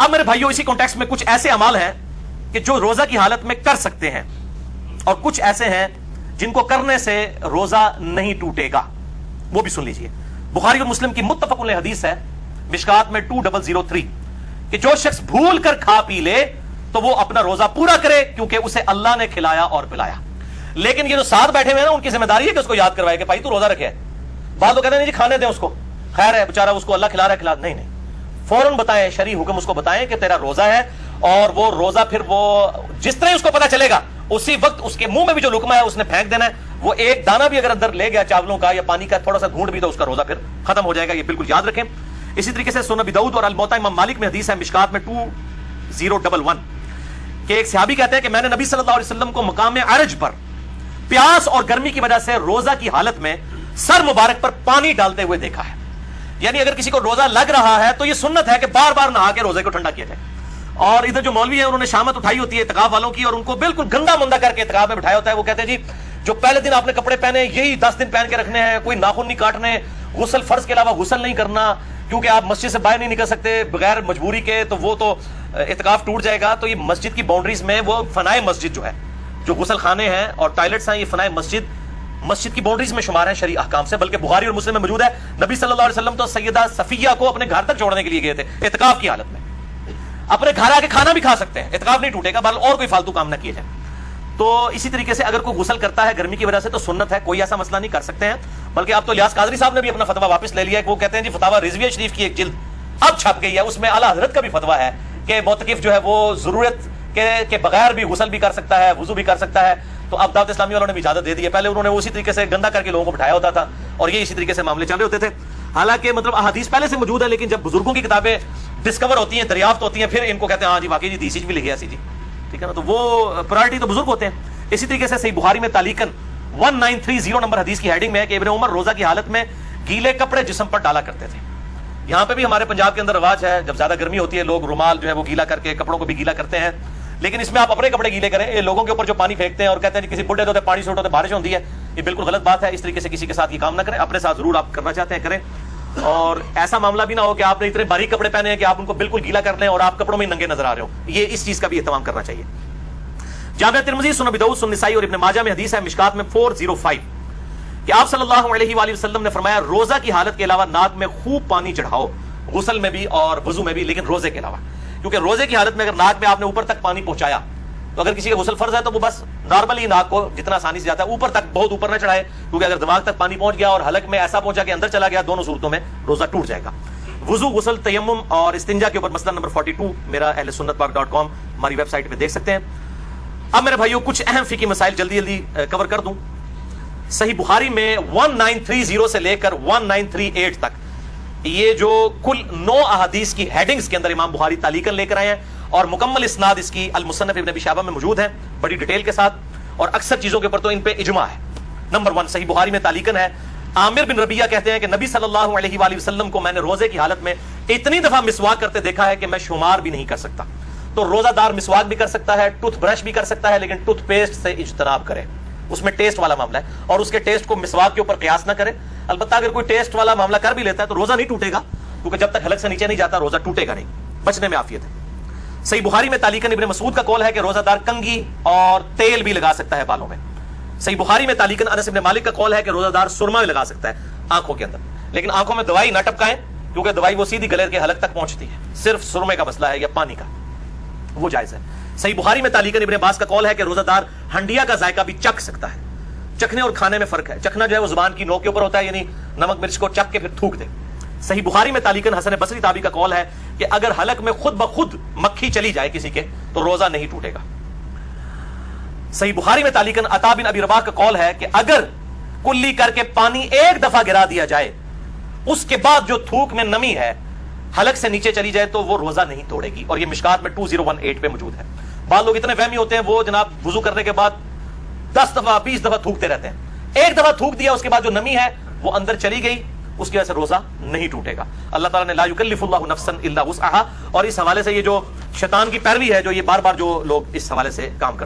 अब मेरे भाइयों इसी कॉन्टेक्स्ट में कुछ ऐसे अमाल हैं कि जो रोजा की हालत में कर सकते हैं और कुछ ऐसे हैं जिनको करने से रोजा नहीं टूटेगा, वो भी सुन लीजिए। बुखारी और मुस्लिम की मुत्तफक अलैह हदीस है मिशकात में 2003 कि जो शख्स भूल कर खा पी ले तो वो अपना रोजा पूरा करे क्योंकि उसे अल्लाह ने खिलाया और पिलाया। लेकिन ये जो साथ बैठे हुए हैं ना, उनकी जिम्मेदारी है कि उसको याद करवाए कि भाई तू रोजा रखे है। बाद तो कहते हैं नहीं जी खाने दें उसको, खैर है बेचारा, उसको अल्लाह खिला रहा है, खिला नहीं नहीं, फौरन बताएं, शरई हुक्म उसको बताएं कि तेरा रोजा है, और वो रोजा फिर वो जिस तरह उसको पता चलेगा उसी वक्त उसके मुंह में भी जो लुकमा है उसने फेंक देना है। वो एक दाना भी अगर अंदर ले गया चावलों का या पानी का थोड़ा सा घूंट भी, तो उसका रोजा फिर खत्म हो जाएगा। ये बिल्कुल याद रखें। इसी तरीके से सुनन अबी दाऊद और अल-मुवत्ता इमाम मालिक में हदीस है मिशकात में 2011 कि एक सहाबी कहते हैं कि मैंने नबी सल्लल्लाहु अलैहि वसल्लम को मकाम अरज पर प्यास और गर्मी की वजह से रोजा की हालत में सर मुबारक पर पानी डालते हुए देखा है। यानी अगर किसी को रोजा लग रहा है तो यह सुन्नत है कि बार बार नहा के रोजे को ठंडा किया जाए। और इधर जो मौलवी है उन्होंने शामत उठाई होती है इत्काफ वालों की और उनको बिल्कुल गंदा मुंदा करके इत्काफ में बिठाया होता है। वो कहते हैं जी जो पहले दिन आपने कपड़े पहने यही 10 दिन पहन के रखने हैं, कोई नाखून नहीं काटने, गुस्ल फर्ज के अलावा गुस्ल नहीं करना, क्योंकि आप मस्जिद से बाहर नहीं निकल सकते बगैर मजबूरी के, तो वो तो इत्काफ टूट जाएगा। तो ये मस्जिद की बाउंड्रीज में वो फनाए मस्जिद जो है, जो गुस्ल खाने हैं और टॉयलेट्स हैं, ये फनाए मस्जिद की बाउंड्रीज में शुमार है शरई अहकाम से। बल्कि बुखारी और मुस्लिम में मौजूद है नबी सल्लल्लाहु अलैहि वसल्लम तो सैयदा सफिया को अपने घर तक छोड़ने के लिए गए थे इत्काफ की हालत में। अपने घर आके खाना भी खा सकते हैं, इत्काफ नहीं टूटेगा, बल्कि और कोई फालतू काम ना किए जाए। तो इसी तरीके से अगर कोई गुस्ल करता है गर्मी की वजह से तो सुन्नत है, कोई ऐसा मसला नहीं, कर सकते हैं। बल्कि अब तो लियास कादरी साहब ने भी अपना फतवा वापस ले लिया है। वो कहते हैं जी फतवा रिजविया शरीफ की एक जिल्द अब छप गई है, उसमें आला हजरत का भी फतवा है कि मोतकिफ जो है वो जरूरत के बगैर भी गुस्ल भी कर सकता है, वुजू भी कर सकता है। तो अब दावत इस्लामी वालों ने भी इजाजत दे दी है। पहले उन्होंने उसी तरीके से गंदा करके लोगों को बिठाया होता था और ये इसी तरीके से मामले चल रहे होते थे। हालांकि मतलब अहादीस पहले से मौजूद है, लेकिन जब बुजुर्गों की किताबें डिस्कवर होती हैं, दरियाफ्त होती हैं, फिर इनको कहते हैं हाँ जी वाकई जी दीसीज भी लिखी ऐसी जी, ठीक है ना। तो वो प्रायोरिटी तो बुजुर्ग होते हैं। इसी तरीके से सही बुखारी में तालीकन 1930 नंबर हदीस की हेडिंग में है कि इब्न उमर रोजा की हालत में गीले कपड़े जिस्म पर डाला करते थे। यहाँ पे भी हमारे पंजाब के अंदर रवाज है, जब ज्यादा गर्मी होती है लोग रुमाल जो है वो गीला करके कपड़ों को भी गीला करते हैं। लेकिन इसमें आप अपने कपड़े गीले करें, ये लोगों के ऊपर जो पानी फेंकते हैं और कहते हैं किसी बुढ़े होते पानी से उठो तो बारिश होती है, ये बिल्कुल गलत बात है। इस तरीके से किसी के साथ ये काम ना करें, अपने साथ जरूर आप करना चाहते हैं करें। और ऐसा मामला भी ना हो कि आपने इतने बारीक कपड़े पहने हैं कि आप उनको बिल्कुल गीला कर लें और आप कपड़ों में नंगे नजर आ रहे हो। ये इस चीज का भी एहतमाम करना चाहिए। जामिया तिरमिज़ी, सुनन अबी दाऊद, सुनन निसाई और इब्न माजा में हदीस है मिशकात में 405 कि आप सल्लल्लाहु अलैहि वसल्लम ने फरमाया रोजा की हालत के अलावा नाक में खूब पानी चढ़ाओ, गुस्ल में भी और वुजू में भी, लेकिन रोजे के अलावा। क्योंकि रोजे की हालत में अगर नाक में आपने ऊपर तक पानी पहुंचाया तो अगर किसी का गुस्ल फर्ज है तो वो बस नॉर्मली नाक को जितना आसानी से जाता है ऊपर तक, बहुत ऊपर ना चढ़ाए, क्योंकि अगर दिमाग तक पानी पहुंच गया और हलक में ऐसा पहुंचा कि अंदर चला गया, दोनों सूरतों में रोजा टूट जाएगा। वुजू, गुस्ल, तयम्मुम और इस्तिंजा के ऊपर मसला नंबर 42 मेरा ahlesunnatpak.com हमारी वेबसाइट पे देख सकते हैं। अब मेरे भाइयों कुछ अहम फिकी मसाइल जल्दी जल्दी कवर कर दूं। सही बुखारी में 1930 से लेकर 1938 तक ये जो कुल 9 अहादीस की हेडिंग्स के अंदर इमाम बुखारी तालीकन लेकर आए हैं और मुकम्मल इस्नाद इसकी अल-मुसन्नफ इब्न अबी शैबा में मौजूद है बड़ी डिटेल के साथ, और अक्सर चीजों के ऊपर तो इन पे इजमा है। नंबर 1 सही बुखारी में तालीकन है, आमिर बिन रबिया कहते हैं कि नबी सल्लल्लाहु अलैहि वसल्लम को मैंने रोजे की हालत में इतनी दफा मिसवाक करते देखा है कि मैं शुमार भी नहीं कर सकता। तो रोजादार मिसवाक भी कर सकता है, टूथब्रश भी कर सकता है, लेकिन टूथपेस्ट से इज्तनाब करे, उसमें टेस्ट वाला मामला है और उसके टेस्ट को मिसवाक के ऊपर कयास ना करे। अलबत्ता अगर कोई टेस्ट वाला मामला कर भी लेता है तो रोजा नहीं टूटेगा, क्योंकि जब तक हलक से नीचे नहीं जाता रोजा टूटेगा नहीं, बचने में आफियत है। सही बुखारी में तालीकन इब्न मसूद का कौल है कि रोजादार कंगी और तेल भी लगा सकता है बालों में। सही बुखारी में तालीकन अनस इब्न मालिक का कौल है कि रोजादार सुरमा भी लगा सकता है आंखों के अंदर, लेकिन आंखों में दवाई ना टपकाएं, क्योंकि दवाई वो सीधी गले के हलक तक पहुंचती है, सिर्फ सुरमे का मसला है या पानी का, वो जायज है। सही बुखारी में तालीकन इब्न अब्बास का कौल है कि रोजादार हंडिया का जायका भी चख सकता है। चखने और खाने में फर्क है, चखना जो है वो जुबान की नोक के ऊपर होता है, यानी नमक मिर्च को चख के फिर थूक दे। सही बुखारी में तालीकन हसन बसरी ताबी का कौल है कि अगर हलक में खुद ब खुद मक्खी चली जाए किसी के तो रोजा नहीं टूटेगा। सही बुखारी में तालीकन अता बिन अबी रबाह का कौल है कि अगर कुल्ली करके पानी एक दफा गिरा दिया जाए उसके बाद जो थूक में नमी है हलक से नीचे चली जाए तो वो रोजा नहीं तोड़ेगी, और ये मिशकात में 2018 पे मौजूद है। बाद लोग इतने वहमी होते हैं, वो जनाब वुजू करने के बाद 10 दफा 20 दफा थूकते रहते हैं। एक दफा थूक दिया उसके बाद जो नमी है वो अंदर चली गई, उसकी वजह से रोजा नहीं टूटेगा। अल्लाह ताला ने ला युकल्लिफुल्लाहु नफ्सन इल्ला वुसअहा, और इस हवाले से ये जो शैतान की पैरवी है, जो ये बार बार जो लोग इस हवाले से काम करते हैं।